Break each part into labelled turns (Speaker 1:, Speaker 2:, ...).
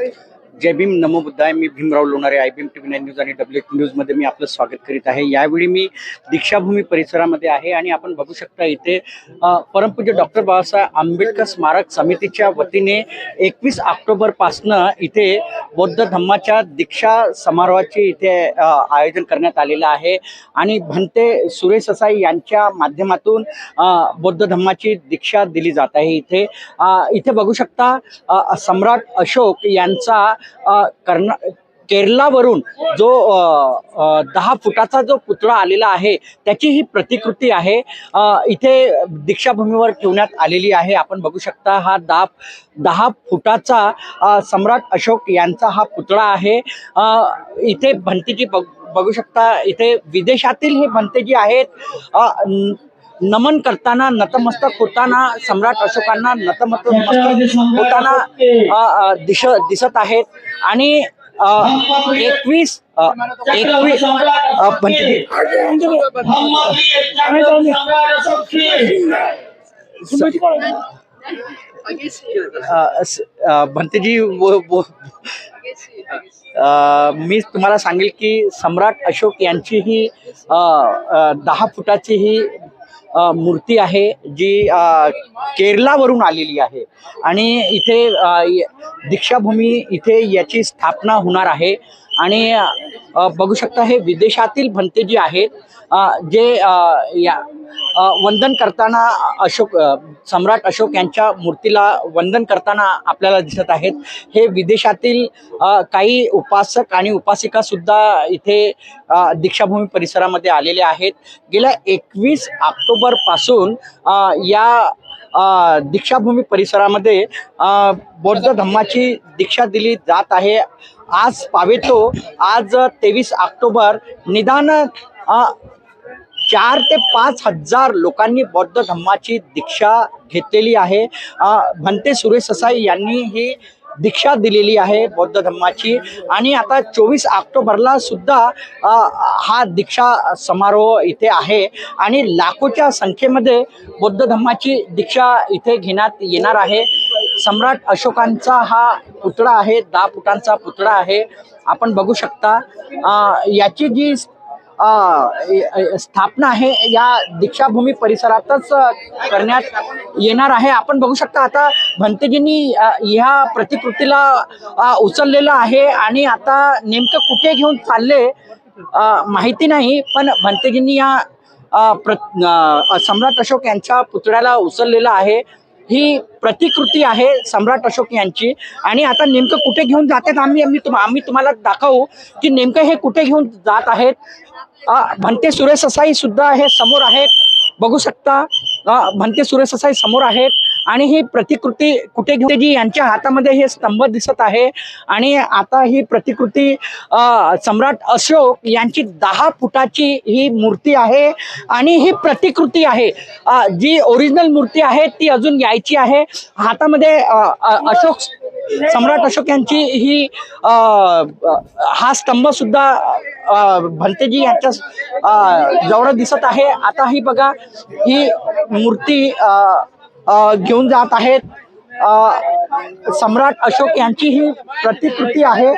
Speaker 1: जय भीम, नमो बुद्धाय. मी Bhimrao Lonare, IBM TV 9 news आणि WH न्यूज मध्ये मी आपलं स्वागत करीत आहे. यावेळी मी दीक्षाभूमी परिसरामध्ये आहे आणि आपण बघू शकता इथे परमपूज्य डॉक्टर बाबासाहेब आंबेडकर स्मारक समितीच्या वतीने 21 ऑक्टोबर पासनं इथे बौद्ध धम्माच्या दीक्षा समारोहाचे इथे आयोजन करण्यात आलेलं आहे आणि भंते सुरेश ससाई यांच्या माध्यमातून बौद्ध धम्माची दीक्षा दिली जात आहे. इथे बघू शकता सम्राट अशोक यांचा केरलावरून जो 10 फुटाचा जो पुतळा आलेला आहे त्याची ही प्रतिकृती आहे इथे दीक्षाभूमीवर ठेवण्यात आलेली आहे. आपण बघू शकता हा 10 फुटाचा सम्राट अशोक यांचा हा पुतळा आहे. इथे भंतेजी बघू शकता, इथे विदेशातील हे भंतेजी आहेत नमन करताना, नतमस्तक होताना, सम्राट अशोकांना नतमस्तक होताना दिसत आहेत. आणि 21 भंतेजी मी तुम्हाला सांगेल की सम्राट अशोक यांची ही 10 फुटाची ही मूर्ती आहे जी केरलावरून आलेली आहे आणि इथे दीक्षाभूमी इथे याची स्थापना होणार आहे. आणि बघू शकता हे विदेशातील भंतेजी आहेत जे वंदन करताना सम्राट अशोक यांच्या मूर्तीला वंदन करताना आपल्याला दिसत आहेत. हे विदेशातील काही उपासक आणि उपासिका सुद्धा इथे दीक्षाभूमी परिसरामध्ये आलेले आहेत. गेल्या 21 ऑक्टोबर पासून या दीक्षाभूमी परिसरामध्ये बौद्ध धम्माची दीक्षा दिली जात आहे. आज पावेतो, आज 23 ऑक्टोबर, निदान 4 ते 5 हजार लोकांनी बौद्ध धम्माची दीक्षा घेतलेली आहे. भंते सुरेश ससाई यांनी ही दीक्षा दिलेली आहे बौद्ध धम्माची. आणि आता 24 ऑक्टोबरला सुद्धा हा दीक्षा समारोह इथे आहे आणि लाखोच्या संख्येमध्ये बौद्ध धम्माची दीक्षा इथे घेण्यात येणार आहे. सम्राट अशोकांचा हा पुतळा आहे, 10 फुटांचा पुतळा आहे. आपण बघू शकता याची जी स्थापना आहे या दीक्षाभूमी परिसरातच करण्यात येणार आहे. आपण बघू शकता आता भंतेजींनी ह्या प्रतिकृतीला उचललेलं आहे आणि आता नेमकं कुठे घेऊन चालले माहिती नाही, पण भंतेजींनी या सम्राट अशोक यांच्या पुतळ्याला उचललेलं आहे. ही प्रतिकृती आहे सम्राट अशोक यांची आणि आता नेमकं कुठे घेऊन जातात आम्ही तुम्हाला दाखवू की नेमकं हे कुठे घेऊन जात आहेत. भंते सुरेश ससाई सुद्धा हे समोर आहेत, बघू शकता भंते सुरेश ससाई समोर आहेत. आणि ही प्रतिकृती कुठे घेऊन जी यांच्या हातामध्ये हे स्तंभ दिसत आहे आणि आता ही प्रतिकृती सम्राट अशोक यांची 10 फुटाची ही मूर्ती आहे आणि ही प्रतिकृती आहे जी ओरिजिनल मूर्ती आहे ती अजून यायची आहे. हातामध्ये सम्राट अशोक यांची ही हा स्तंभ सुद्धा भंतेजी यांच्या जवळ दिसत आहे. आता ही बघा ही मूर्ती घेऊन जात आहेत. सम्राट अशोक यांची ही प्रतिकृती आहे.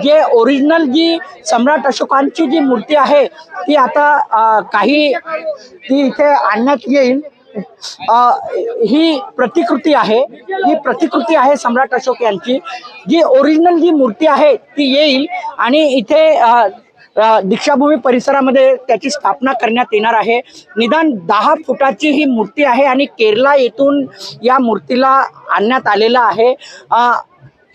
Speaker 1: जे ओरिजिनल जी सम्राट अशोकांची जी मूर्ती आहे ती आता ती इथे आणण्यात येईल. ही प्रतिकृती आहे सम्राट अशोक यांची. जी ओरिजिनल जी मूर्ती आहे ती येईल आणि इथे दीक्षाभूमी परिसरामध्ये त्याची स्थापना करण्यात येणार आहे. निदान 10 फुटाची ही मूर्ती आहे आणि केरला येथून या मूर्तीला आणण्यात आलेला आहे.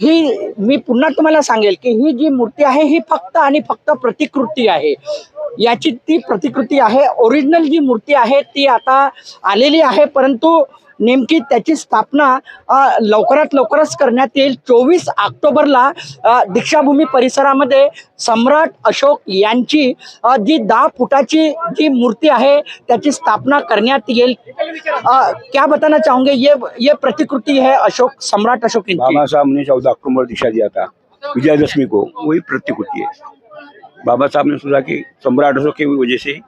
Speaker 1: ही मी पुन्हा तुम्हाला सांगेल की ही जी मूर्ती आहे ही फक्त आणि फक्त प्रतिकृती आहे. याची ती प्रतिकृती आहे. ओरिजिनल जी मूर्ती आहे ती आता आलेली आहे, परंतु नेमकी त्याची स्थापना लवकरच करण्यात येईल. 24 ऑक्टोबरला दीक्षाभूमी परिसरामध्ये सम्राट अशोक यांची जी 10 फुटाची जी मूर्ती आहे त्याची स्थापना करण्यात येईल. क्या बताना चाहूंगे, ये प्रतिकृती है सम्राट अशोक की.
Speaker 2: बाबा साहब ने 14 अक्टूबर दीक्षा दिया था विजयदशमी को, वही प्रतिकृति है. बाबा साहब ने सोचा कि सम्राट अशोक की वजह से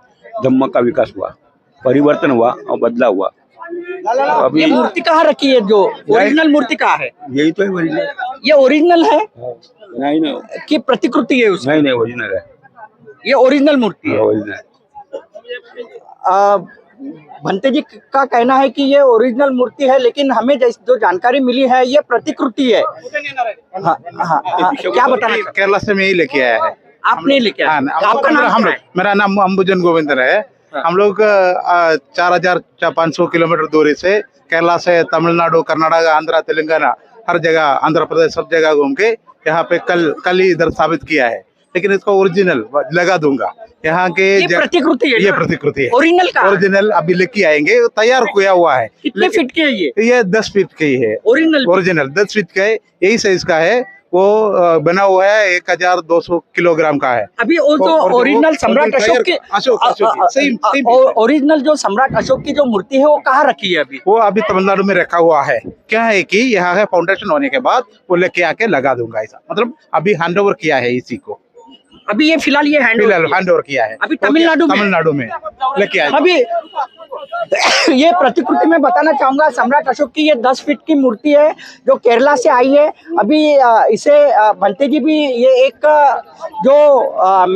Speaker 2: धम्म का विकास हुआ, परिवर्तन हुआ और बदलाव हुआ.
Speaker 1: अभी ये मूर्ति कहाँ रखी है, जो ओरिजिनल मूर्ति कहाँ है?
Speaker 2: यही तो है ओरिजिनल.
Speaker 1: ये ओरिजिनल है
Speaker 2: नहीं नहीं
Speaker 1: कि प्रतिकृति है उसकी?
Speaker 2: नहीं नहीं ओरिजिनल है,
Speaker 1: ये ओरिजिनल मूर्ति है।
Speaker 2: ओरिजिनल।
Speaker 1: भंते जी का कहना है कि ये ओरिजिनल मूर्ति है, लेकिन हमें जो जानकारी मिली है ये प्रतिकृति है। हाँ, हाँ, हाँ, क्या बताना चाहते
Speaker 3: केरला से मैं ही लेके आया है।
Speaker 1: हैं? आपने लेके आए? आपका नाम
Speaker 3: हम
Speaker 1: क्या
Speaker 3: लोग,
Speaker 1: है?
Speaker 3: मेरा नाम अंबुजन गोविंदर है। हम लोग 4,500 किलोमीटर दूरी से केरला से तमिलनाडु, कर्नाटक, आंध्र, तेलंगाना, हर जगह, आंध्र प्रदेश, सब जगह घूम के यहाँ पे कल ही इधर साबित किया है। लेकिन इसको ओरिजिनल लगा दूंगा यहाँ के।
Speaker 1: ये प्रतिकृति है
Speaker 3: ये
Speaker 1: ना?
Speaker 3: प्रतिकृति है,
Speaker 1: ओरिजिनल का?
Speaker 3: ओरिजिनल अभी लेके आएंगे, तैयार किया हुआ है।
Speaker 1: कितने फीट की है ये?
Speaker 3: ये 10 फीट की है,
Speaker 1: ओरिजिनल?
Speaker 3: ओरिजिनल 10 फीट का है, यही साइज का है। वो बना हुआ है 1,200 किलोग्राम का है।
Speaker 1: अभी वो जो
Speaker 3: और
Speaker 1: ओरिजिनल सम्राट अशोक की
Speaker 3: सेम
Speaker 1: ओरिजिनल जो सम्राट अशोक की जो मूर्ति है वो कहाँ रखी है अभी?
Speaker 3: वो अभी तमिलनाडु में रखा हुआ है। क्या है कि यहाँ है फाउंडेशन होने के बाद वो लेके आके लगा दूंगा, ऐसा मतलब अभी हैंड ओवर किया है इसी को,
Speaker 1: अभी ये फिलहाल ये हैंड
Speaker 3: ओवर किया है
Speaker 1: अभी तमिलनाडु में
Speaker 3: लेके आए।
Speaker 1: अभी ये प्रतिकृति में बताना चाहूंगा, सम्राट अशोक की ये 10 फीट की मूर्ति है जो केरला से आई है। अभी इसे भंते जी भी ये एक जो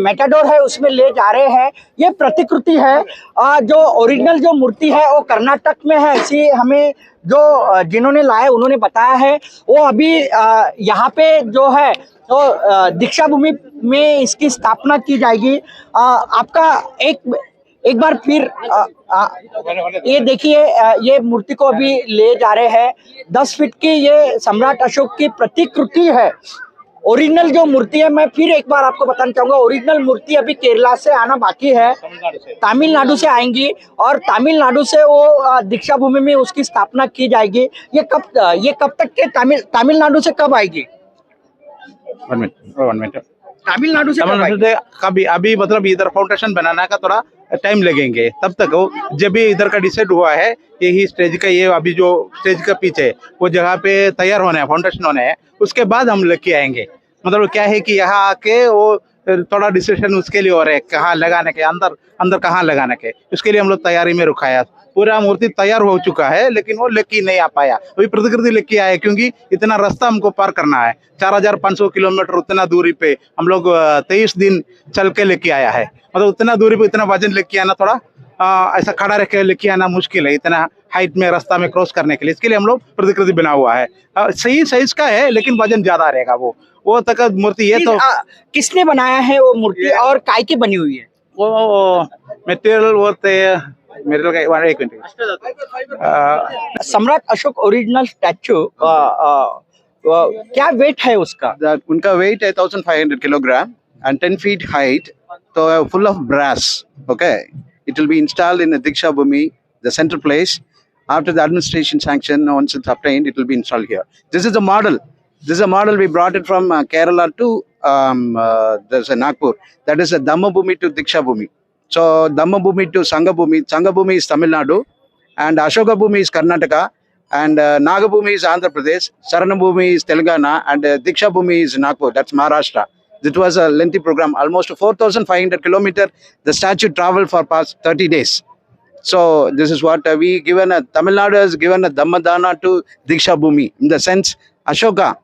Speaker 1: मेटाडोर है उसमें ले जा रहे हैं। ये प्रतिकृति है, जो ओरिजिनल जो मूर्ति है वो कर्नाटक में है, ऐसी हमें जो जिन्होंने लाया उन्होंने बताया है। वो अभी यहाँ पे जो है तो दीक्षा भूमि में इसकी स्थापना की जाएगी। आपका एक बार फिर ये देखिए, ये मूर्ति को अभी ले जा रहे हैं। 10 फीट की ये सम्राट अशोक की प्रतिकृति है। ओरिजिनल जो मूर्ति है, मैं फिर एक बार आपको बताना चाहूंगा, ओरिजिनल मूर्ति अभी केरला से आना बाकी है, तमिलनाडु से आएंगी और तमिलनाडु से वो दीक्षा भूमि में उसकी स्थापना की जाएगी। ये कब तक के तमिलनाडु से कब आएगी? तमिलनाडु से कब आएगी?
Speaker 3: कभी अभी मतलब इधर फाउंडेशन बनाने का थोड़ा टाइम लगेंगे, तब तक वो जब भी इधर का डिसाइड हुआ है, यही स्टेज का, ये अभी जो स्टेज का पीछे वो जगह पे तैयार होने हैं, फाउंडेशन होने हैं, उसके बाद हम लेके आएंगे। मतलब क्या है कि यहाँ आके वो थोड़ा डिसीजन उसके लिए हो रहा है, कहाँ लगाने के, अंदर कहाँ लगाने के, उसके लिए हम लोग तैयारी में रुकाया। पूरा मूर्ति तैयार हो चुका है, लेकिन वो लेके नहीं आ पाया। अभी प्रतिकृति लेके आए क्योंकि इतना रास्ता हमको पार करना है, 4,500 किलोमीटर उतना दूरी पे हम लोग 23 दिन चल के लेके आया है। मतलब उतना दूरी पे इतना वजन लेके आना थोड़ा ऐसा खड़ा रख के लेके आना मुश्किल है, इतना हाइट में रास्ता में क्रॉस करने के लिए। इसके लिए हम लोग प्रतिकृति बना हुआ है, सही साइज का है, लेकिन वजन ज्यादा रहेगा। वो तक मूर्ति है। तो
Speaker 1: किसने बनाया है वो मूर्ति और काय की बनी हुई है?
Speaker 3: वो मटेरियल
Speaker 1: सम्राट अशोक ओरिजिनल स्टैचू क्या वेट है उसका?
Speaker 4: उनका वेट है 1,500 kilogram and 10 feet height, so full of brass. Okay, it will be installed in the Diksha Bhumi, the central place. After the administration sanction, once it's obtained, it will be installed here. This is a model. This is a model. We brought it from Kerala to there's a Nagpur. That is a Dhamma Bhumi to Diksha Bhumi. So Dhamma Bhumi to Sangha Bhumi. Sangha Bhumi is Tamil Nadu, and Ashoka Bhumi is Karnataka, and Naga Bhumi is Andhra Pradesh, Sarana Bhumi is Telangana, and Diksha Bhumi is Nagpur. That's Maharashtra. It was a lengthy program, almost 4,500 kilometers. The statue traveled for past 30 days. So this is what we given. Tamil Nadu has given a Dhammadana to Diksha Bhumi. In the sense, Ashoka,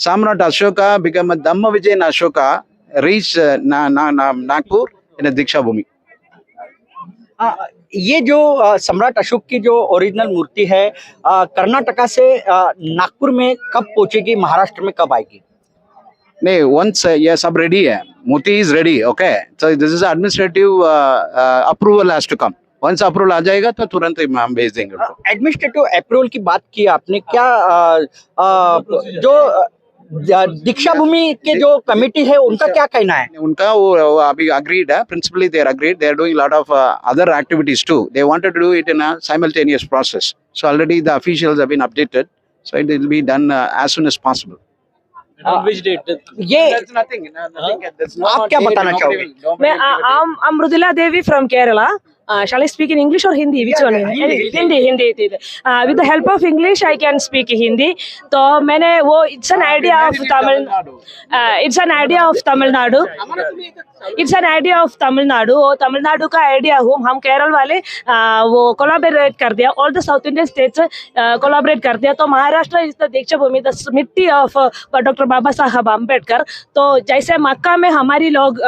Speaker 4: Samrat Ashoka became a Dhamma Vijayan Ashoka, reached Nagpur in a Diksha Bhumi.
Speaker 1: ये जो सम्राट अशोक की जो original मूर्ति है कर्नाटका से नागपुर में कब पहुंचेगी, महाराष्ट्र में कब आएगी?
Speaker 4: नहीं, once ये सब ready है, मूर्ति is ready, okay. So this is administrative approval has to come. Once approval आ जाएगा तो तुरंत हम भेज देंगे उनको।
Speaker 1: एडमिनिस्ट्रेटिव अप्रूवल की बात की आपने, क्या जो दीक्षा भूमि के जो कमेटी है उनका क्या कहना है?
Speaker 4: उनका वो अभी agreed है, principally they are agreed. They are doing a lot of other activities too. They wanted to do it in a simultaneous process. So already the officials have been updated. So it will be done as soon as possible.
Speaker 5: Which date?
Speaker 1: ये
Speaker 4: Nothing.
Speaker 1: आप क्या बताना चाहोगे?
Speaker 6: I'm Mrudula Devi from Kerala.
Speaker 5: Shall I speak in English or Hindi? Which one? Hindi. With the help of English, I can speak Hindi. तो मैंने वो it's an idea of Tamil Nadu. It's an idea of Tamil Nadu. वो तमिलनाडु का idea हो, हम केरल वाले वो collaborate कर दिया, all the South Indian states collaborate कर दिया. तो Maharashtra is the Deekshabhoomi, the mitti of doctor Baba Saheb Ambedkar. तो जैसे मक्का में हमारी लोग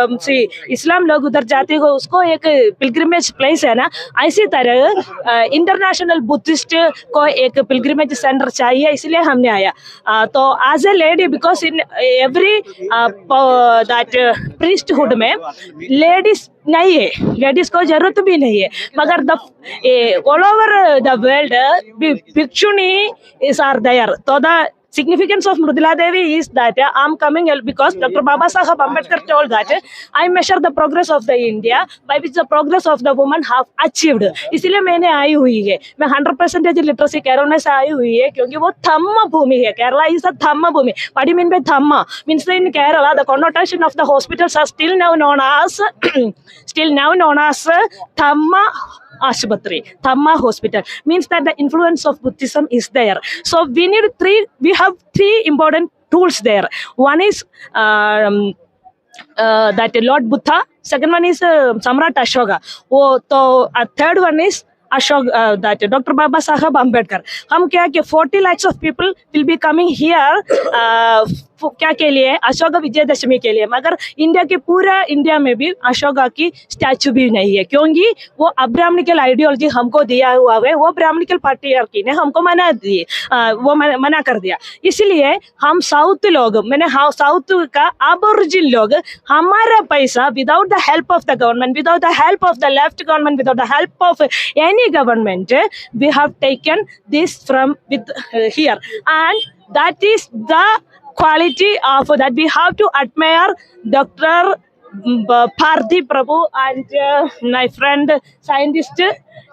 Speaker 5: इस्लाम लोग उधर जाते हो, उसको एक पिलग्रिमेज प्लेस है ना, इसी तरह इंटरनेशनल बुद्धिस्ट को एक पिलग्रिमेज सेंटर चाहिए, इसलिए हमने आया. तो as a lady, because in every that priesthood में लेडीज नहीं है, लेडीज को जरूरत भी नहीं है, मगर the all over the world bhikkhuni is are there. तो the significance of Mridula Devi is that I'm coming because Dr. Baba Saheb Ambedkar told that I measure the progress of the India by which the progress of the woman have achieved. इसलिए मैंने आई हुई है, मैं 100% literacy Kerala में से आई हुई है, क्योंकि वो धम्म भूमि है. Kerala is a dhamma bhumi. What do you mean by dhamma? Means in Kerala the connotation of the hospitals are still now known as Dhamma Ashupatri, Dhamma Hospital. Means that the influence of Buddhism is there. So we have three important tools there. One is that Lord Buddha. Second one is Samrat Ashoka. Third one is that Dr. Baba Saheb Ambedkar. हम क्या कि 40 lakhs of people will be coming here क्या के लिए, अशोका विजयदशमी के लिए. मगर India के पूरा India में भी अशोका की statue भी नहीं है, क्योंकि वो अब्राह्मणिकल आइडियोलॉजी हमको दिया हुआ है, वो ब्राह्मणिकल पार्टी ने हमको मना कर दिया. इसलिए हम साउथ लोग, साउथ का अबोरिजिन लोग, हमारा पैसा without the help of the government, without the help of the left government, without the help of any government, we have taken this from with here, and that is the quality of that we have to admire Dr. Bharti Prabhu and my friend scientist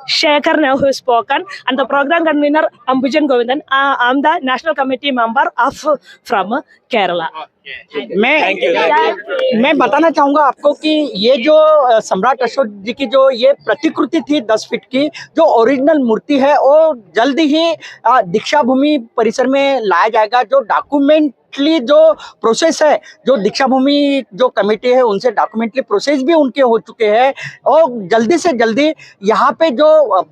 Speaker 5: Shekhar now who has spoken, and the program convener Ambujan Govindan. I'm the national committee member from Kerala.
Speaker 1: मैं बताना चाहूंगा आपको कि ये जो सम्राट अशोक जी की जो ये प्रतिकृति थी 10 फीट की, जो ओरिजिनल मूर्ति है, वो जल्दी ही दीक्षा भूमि परिसर में लाया जाएगा. जो डॉक्यूमेंटली जो प्रोसेस है, जो दीक्षा भूमि जो कमेटी है उनसे डॉक्यूमेंटली प्रोसेस भी उनके हो चुके हैं, और जल्दी से जल्दी यहाँ पे जो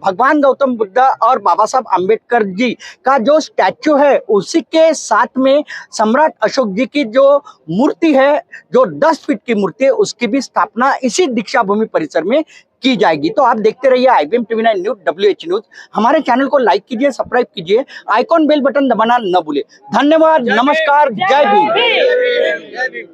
Speaker 1: भगवान गौतम बुद्ध और बाबा साहब अम्बेडकर जी का जो स्टैचू है, उसी के साथ में सम्राट अशोक जी की जो मूर्ति है, जो 10 फीट की मूर्ति है, उसकी भी स्थापना इसी दीक्षा भूमि परिसर में की जाएगी. तो आप देखते रहिए IBM TV 9 news, WH news. हमारे चैनल को लाइक कीजिए, सब्सक्राइब कीजिए, आइकॉन बेल बटन दबाना न भूलिए. धन्यवाद, नमस्कार, जय भीम.